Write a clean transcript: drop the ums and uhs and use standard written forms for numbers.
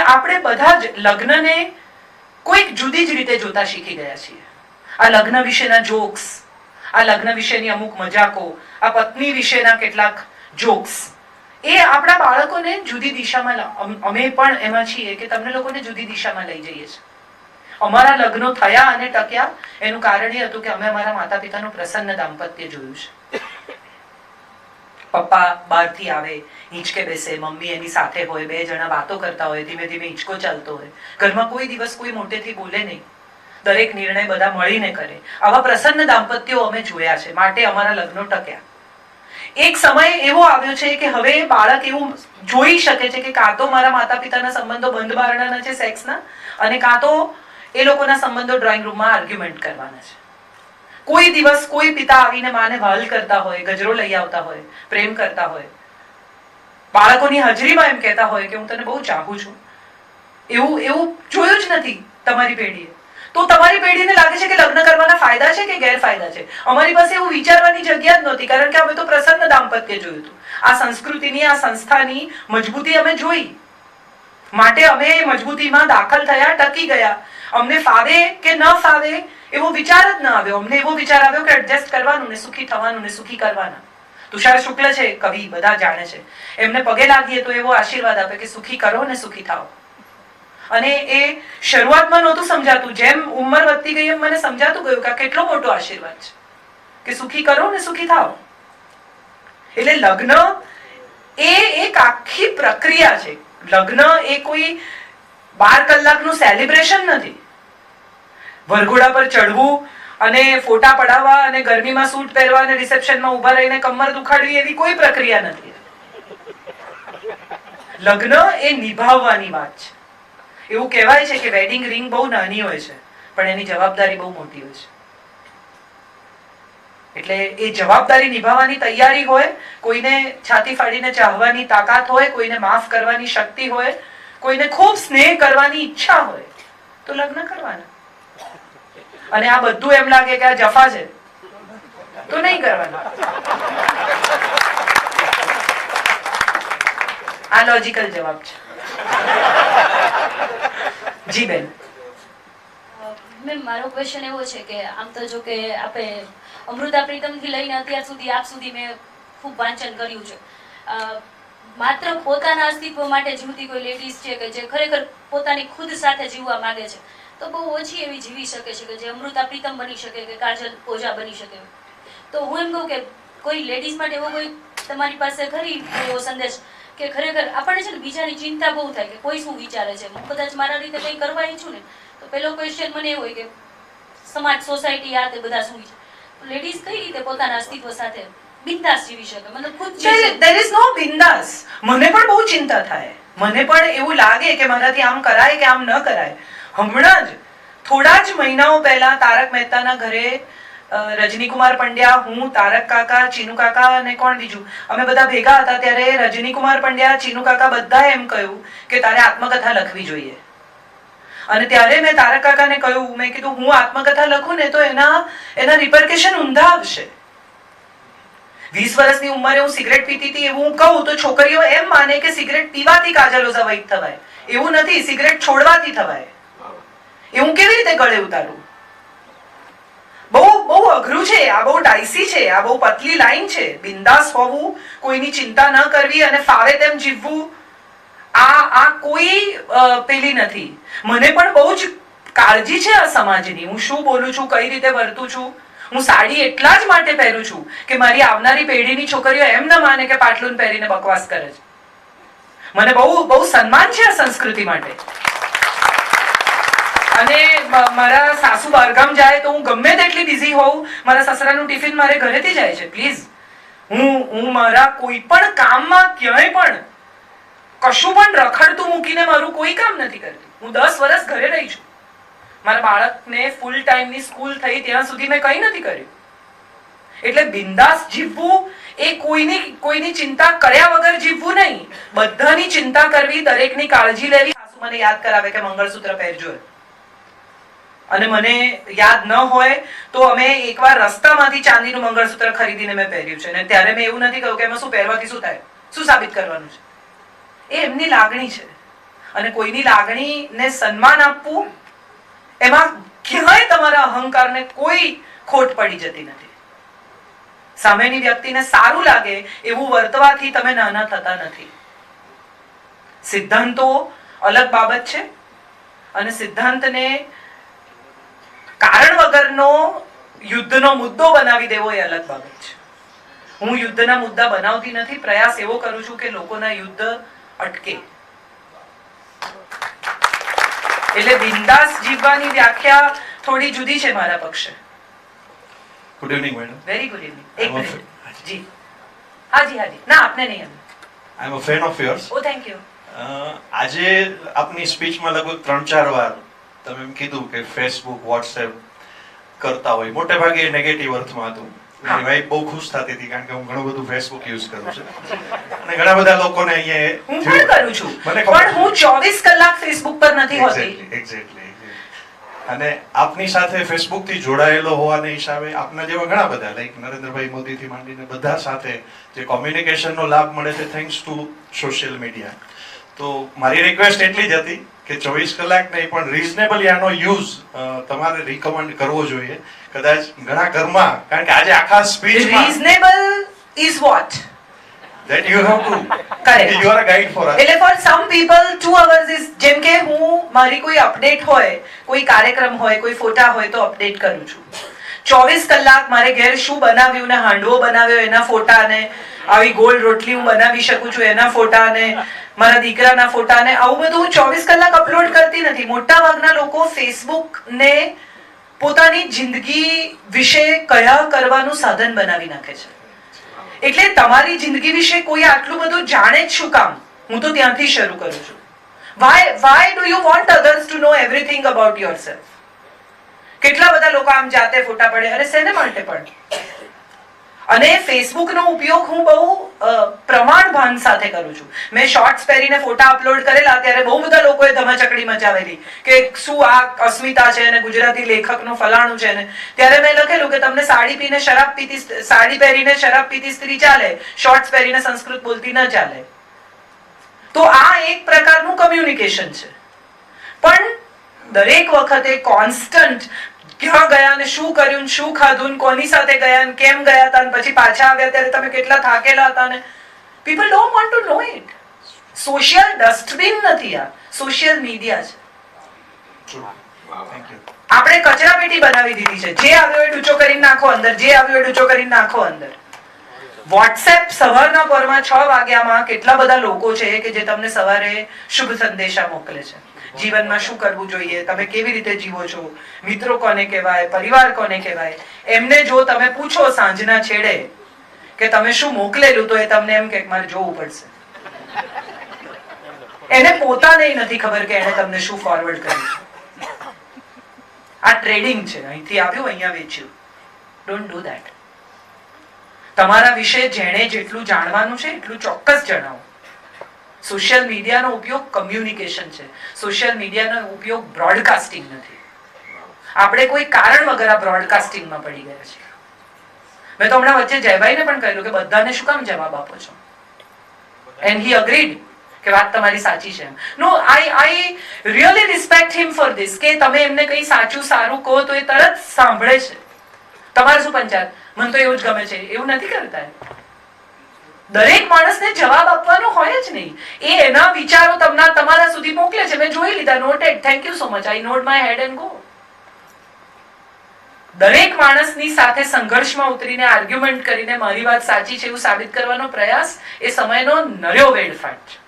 આપણે બધા જ લગ્નને કોઈક જુદી જ રીતે જોતા શીખી ગયા છીએ. આ લગ્ન વિશેના જોક્સ, આ લગ્ન વિશેની અમુક મજાકો, આ પત્ની વિશેના કેટલાક જોક્સ, એ આપણા બાળકોને જુદી દિશામાં, અમે પણ એમાં છીએ કે તમને લોકોને જુદી દિશામાં લઈ જઈએ છીએ. અમારા લગ્નો થયા અને ટક્યા એનું કારણ એ હતું કે અમે અમારા માતા પિતાનું પ્રસન્ન દાંપત્ય જોયું છે. પપ્પા બહારથી આવે, હિંચકે બેસે, મમ્મી એની સાથે હોય, બે જણા વાતો કરતા હોય, ધીમે ધીમે હિંચકો ચાલતો હોય, ઘરમાં કોઈ દિવસ કોઈ મોટેથી બોલે નહીં, દરેક નિર્ણય બધા મળીને કરે. આવા પ્રસન્ન દાંપત્યો અમે જોયા છે, માટે અમારા લગ્નો ટક્યા. એક સમય એવો આવ્યો છે કે હવે બાળક એવું જોઈ શકે છે કે કાં તો મારા માતા પિતાના સંબંધો બંધ બારણાના છે સેક્સના, અને કાં તો એ લોકોના સંબંધો ડ્રોઈંગ રૂમમાં આર્ગ્યુમેન્ટ કરવાના છે. કોઈ દિવસ કોઈ પિતા આવીને માને વાલ કરતા હોય, ગજરો લઈ આવતા હોય, પ્રેમ કરતા હોય, બાળકોની હાજરીમાં એમ કહેતા હોય કે હું તને બહુ ચાહું છું, એવું જોયું જ નથી તમારી પેઢીએ. તો તમારી પેઢીને લાગે છે કે લગ્ન કરવાના ફાયદા છે કે ગેરફાયદા છે? અમારી પાસે એવું વિચારવાની જગ્યા જ નહોતી, કારણ કે અમે તો પ્રસન્ન દાંપત્ય જોયું હતું. આ સંસ્કૃતિની, આ સંસ્થાની મજબૂતી અમે જોઈ, માટે અમે એ મજબૂતીમાં દાખલ થયા, ટકી ગયા. અમને ફાવે કે ન ફાવે એવો વિચાર જ ન આવ્યો. અમને એવો વિચાર આવ્યો કે એડજસ્ટ કરવાનું ને સુખી થવાનું ને સુખી કરવાના. તુષાર શુક્લ છે કવિ, બધા જાણે છે, એમને પગે લાગીએ તો એવો આશીર્વાદ આપે કે સુખી કરો ને સુખી થાઓ. અને એ શરૂઆતમાં નહોતું સમજાતું, જેમ ઉંમર વધતી ગઈ એમ મને સમજાતું ગયું કે આ કેટલો મોટો આશીર્વાદ છે કે સુખી કરો ને સુખી થાઓ. એટલે લગ્ન એ એક આખી પ્રક્રિયા છે. લગ્ન એ કોઈ 12 કલાકનું સેલિબ્રેશન નથી. વરઘોડા પર ચડવું અને ફોટા પડાવવા અને ગરમીમાં સૂટ પહેરવા અને રિસેપ્શનમાં ઉભા રહીને કમર દુખાડવી એવી કોઈ પ્રક્રિયા નથી. લગ્ન એ નિભાવવાની વાત છે. એવું કહેવાય છે કે વેડિંગ રિંગ બહુ નાની હોય છે, પણ એની જવાબદારી બહુ મોટી હોય છે. એટલે એ જવાબદારી નિભાવવાની તૈયારી હોય, કોઈને છાતી ફાડીને ચાહવાની તાકાત હોય, કોઈને માફ કરવાની શક્તિ હોય, કોઈને ખૂબ સ્નેહ કરવાની ઈચ્છા હોય, તો લગ્ન કરવાના. અને આ બધું એમ લાગે કે આ જફા છે તો નહીં કરવાના. આ લોજિકલ જવાબ છે. જી બેન. મેમ, મારો ક્વેશ્ચન એવો છે કે આમ તો જો કે આપણે અમૃતા પ્રીતમ થી લઈને અત્યાર સુધી આપ સુધી મેં ખૂબ વાંચન કર્યું છે. માત્ર પોતાના અસ્તિત્વ માટે જીવતી કોઈ લેડીઝ છે કે જે ખરેખર પોતાની ખુદ સાથે જીવવા માંગે છે, તો બહુ ઓછી એવી જીવી શકે છે કે જે અમૃતા પ્રીતમ બની શકે કે કાજલ ઓઝા બની શકે. તો હું એમ કહું કે કોઈ લેડીઝ માટે એવો કોઈ તમારી પાસે ખરી એવો સંદેશ કે ખરેખર આપણને છે ને બીજાની ચિંતા બહુ થાય કે કોઈ શું વિચારે છે, હું કદાચ મારા રીતે કંઈ કરવા ઈચ્છું ને તો પેલો ક્વેશ્ચન મને એવું હોય કે સમાજ, સોસાયટી, આ તે બધા શું વિચારે. લેડીઝ કઈ રીતે પોતાના અસ્તિત્વ સાથે બિંદાસ જીવી શકે? મતલબ ખુદ there is no બિંદાસ. મને પણ બહુ ચિંતા થાય, મને પણ એવું લાગે કે મારાથી આમ કરાય કે આમ ન કરાય. હમણાં જ થોડા જ મહિનાઓ પહેલા તારક મહેતાના ઘરે રજનીકુમાર પંડ્યા, હું, તારક કાકા, ચીનુ કાકા અને કોણ બીજું, અમે બધા ભેગા હતા. ત્યારે રજનીકુમાર પંડ્યા, ચીનુ કાકા બધાએ એમ કહ્યું કે તારે આત્મકથા લખવી જોઈએ. અને ત્યારે મેં તારક કાકાને કહ્યું, મેં કીધું હું આત્મકથા લખું ને તો એના રિપરકેશન ઊંધા આવશે. 20 વર્ષની ઉંમરે હું સિગરેટ પીતી હતી એવું હું કહું તો છોકરીઓ એમ માને કે સિગરેટ પીવાથી કાજલ ઓઝા વૈદ થવાય. એવું નથી, સિગરેટ છોડવાથી થવાય. એવું કેવી રીતે ગળે ઉતારું? બહુ અઘરું છે આ, બહુ ડાયસી છે આ, બહુ પતલી લાઈન છે. બિંદાસ હોવું, કોઈની ચિંતા ન કરવી અને ફાવે તેમ જીવવું, આ કોઈ પેલી નથી. મને પણ બહુ જ કાળજી છે આ સમાજની. હું શું બોલું છું, કઈ રીતે વર્તું છું. હું સાડી એટલા જ માટે પહેરું છું કે મારી આવનારી પેઢીની છોકરીઓ એમ ન માને કે પાટલુન પહેરીને બકવાસ કરે છે. મને બહુ સન્માન છે આ સંસ્કૃતિ માટે. અને મારા સાસુ બહારગામ જાય તો હું ગમે તેટલી બિઝી હોઉં, મારા સસરાનું ટિફિન મારે ઘરેથી જાય છે. પ્લીઝ, હું મારા કોઈ પણ કામમાં ક્યાંય પણ કશું પણ રખડતું મૂકીને મારું કોઈ કામ નથી કરતી. હું 10 વર્ષ ઘરે રહી છું. મારા બાળકને ફૂલ ટાઈમની સ્કૂલ થઈ ત્યાં સુધી મેં કંઈ નથી કર્યું. એટલે બિંદાસ જીવવું એ કોઈની ચિંતા કર્યા વગર જીવવું નહીં, બધાની ચિંતા કરવી, દરેકની કાળજી લેવી. સાસુ મને યાદ કરાવે કે મંગળસૂત્ર પહેરજો, અને મને યાદ ન હોય તો અમે એકવાર રસ્તામાંથી ચાંદીનું મંગળસૂત્ર ખરીદીને મેં પહેર્યું છે. અને ત્યારે મેં એવું નથી કહ્યું કે એમાં શું પહેરવાથી શું થાય, શું સાબિત કરવાનું છે. એ એમની લાગણી છે. અને કોઈની લાગણીને સન્માન આપવું, એમાં ક્યાંય તમારા અહંકારને કોઈ ખોટ પડી જતી નથી. સામેની વ્યક્તિને સારું લાગે એવું વર્તવાથી તમે નાના થતા નથી. સિદ્ધાંતો અલગ બાબત છે અને સિદ્ધાંતને કારણ વગરનો યુદ્ધનો મુદ્દો બનાવી દેવો એ અલગ બાબત છે. હું યુદ્ધના મુદ્દા બનાવતી નથી. પ્રયાસ એવો કરું છું કે લોકોના યુદ્ધ અટકે. એટલે બિંદાસ જીવવાની વ્યાખ્યા થોડી જુદી છે મારા પક્ષે. Good evening madam. Very good evening. એક મિનિટ જી. હાજી હાજી. ના આપને નહીં. I am a fan of yours. Oh thank you. આજે આપની સ્પીચમાં લગભગ 3-4 વાર તમે એમ કીધું કે ફેસબુક વોટ્સએપ કરતા હોય, મોટે ભાગે નેગેટિવ અર્થમાં હતું. મારી વાઈફ બહુ ખુશ થતી હતી કારણ કે હું ઘણું બધું ફેસબુક યુઝ કરું છું અને ઘણા બધા લોકોને અહીંયા હું પણ કરું છું, મને પણ હું 24 કલાક ફેસબુક પર નથી હોતી. એક્ઝેક્ટલી. અને આપની સાથે ફેસબુક થી જોડાયેલો હોવાને હિસાબે આપના જેવા ઘણા બધા લાઈક નરેન્દ્રભાઈ મોદી થી માંડીને બધા સાથે જે કોમ્યુનિકેશનનો લાભ મળે છે થેન્ક્સ ટુ સોશિયલ મીડિયા. તો મારી રિક્વેસ્ટ એટલી જ હતી કે 24 કલાક નહીં પણ રીઝનેબલી આનો યુઝ તમારે રિકમેન્ડ કરવો જોઈએ. કદાચ ઘણા ઘરમાં, કારણ કે આજે આખા સ્પીચમાં reasonable is what that you have to Correct. you are a guide for us. એટલે for some people 2 hours is, જેમ કે હું મારી કોઈ અપડેટ હોય, કોઈ કાર્યક્રમ હોય, કોઈ ફોટા હોય તો અપડેટ કરું છું. 24 કલાક મારે ઘેર શું બનાવ્યું ને હાંડવો બનાવ્યો એના ફોટા ને આવી ગોળ રોટલી હું બનાવી શકું છું એના ફોટા ને મારા દીકરાના ફોટા ને આવું બધું હું 24 કલાક અપલોડ કરતી નથી. મોટા ભાગના લોકો ફેસબુક ને પોતાની જિંદગી વિશે કયા કરવાનું સાધન બનાવી નાખે છે. એટલે તમારી જિંદગી વિશે કોઈ આટલું બધું જાણે જ શું કામ? હું તો ત્યાંથી શરૂ કરું છું. why do you want others to know everything about yourself? કેટલા બધા લોકો આમ જાતે ફોટા પડે, અરે શેને માટે પણ? અને ફેસબુક નો ઉપયોગ હું બહુ પ્રમાણ ભાન સાથે કરું છું. મેં શોર્ટ્સ પહેરીને ફોટા અપલોડ કરેલા ત્યારે બહુ બધા લોકોએ ધમાચકડી મચાવેલી કે શું આ અસ્મિતા છે ને ગુજરાતી લેખકનું ફલાણું છે ને. ત્યારે મેં લખેલું કે તમને સાડી પહેરીને શરાબ પીતી સ્ત્રી ચાલે, શોર્ટ્સ પહેરીને સંસ્કૃત બોલતી ન ચાલે. તો આ એક પ્રકારનું કમ્યુનિકેશન છે. પણ દરેક વખતે કોન્સ્ટન્ટ ક્યાં ગયા ને શું કર્યું, શું ખાધું, કોની સાથે ગયા ને કેમ ગયા હતા, પછી પાછા આવ્યા ત્યારે તમે કેટલા થાકેલા હતા ને. People don't want to know it. Social dustbin નથી આ, સોશિયલ મીડિયા છે. Thank you. આપણે કચરા પેટી બનાવી દીધી છે. જે આવ્યો એ ડૂચો કરીને નાખો અંદર, જે આવ્યો એ ડૂચો કરીને નાખો અંદર. વોટ્સએપ સવારના પરમાં 6 વાગ્યામાં કેટલા બધા લોકો છે કે જે તમને સવારે શુભ સંદેશા મોકલે છે. જીવનમાં શું કરવું જોઈએ, તમે કેવી રીતે જીવો છો, મિત્રો કોને કહેવાય, પરિવાર કોને કહેવાય. એમને જો તમે પૂછો સાંજના છેડે કે તમે શું મોકલેલું, તો એ તમને એમ કે મારે જોવું પડશે. એને પોતાને નથી ખબર કે એને તમને શું ફોરવર્ડ કર્યું છે. આ ટ્રેડિંગ છે. અહીંથી આવ્યું, અહીંયા વેચ્યું. Don't do that. તમારા વિશે જેણે જેટલું જાણવાનું છે એટલું ચોક્કસ જણાવો. સોશિયલ મીડિયાનો ઉપયોગ કમ્યુનિકેશન છે. સોશિયલ મીડિયાનો ઉપયોગ બ્રોડકાસ્ટિંગ નથી. આપણે કોઈ કારણ વગર આ બ્રોડકાસ્ટિંગમાં પડી ગયા છીએ. મેં તો હમણાં વચ્ચે જયભાઈને પણ કહ્યું કે બધાને શું કામ જવાબ આપો છો? એન્ડ હી અગ્રીડ કે વાત તમારી સાચી છે. No, I really respect him for this કે તમે એમને કંઈ સાચું સારું કહો તો એ તરત સાંભળે છે. તમારે શું પંચાયત, મને તો એવું જ ગમે છે, એવું નથી કરતા. દરેક માણસને જવાબ આપવાનો હોય જ નહીં. એ એના વિચારો તમારા સુધી મોકલે છે. મેં જોઈ લીધા, noted, thank you so much, I nod my head and go. દરેક માણસની સાથે સંઘર્ષમાં ઉતરીને આર્ગ્યુમેન્ટ કરીને મારી વાત સાચી છે એવું સાબિત કરવાનો પ્રયાસ એ સમયનો નર્યો વેડફાટ છે.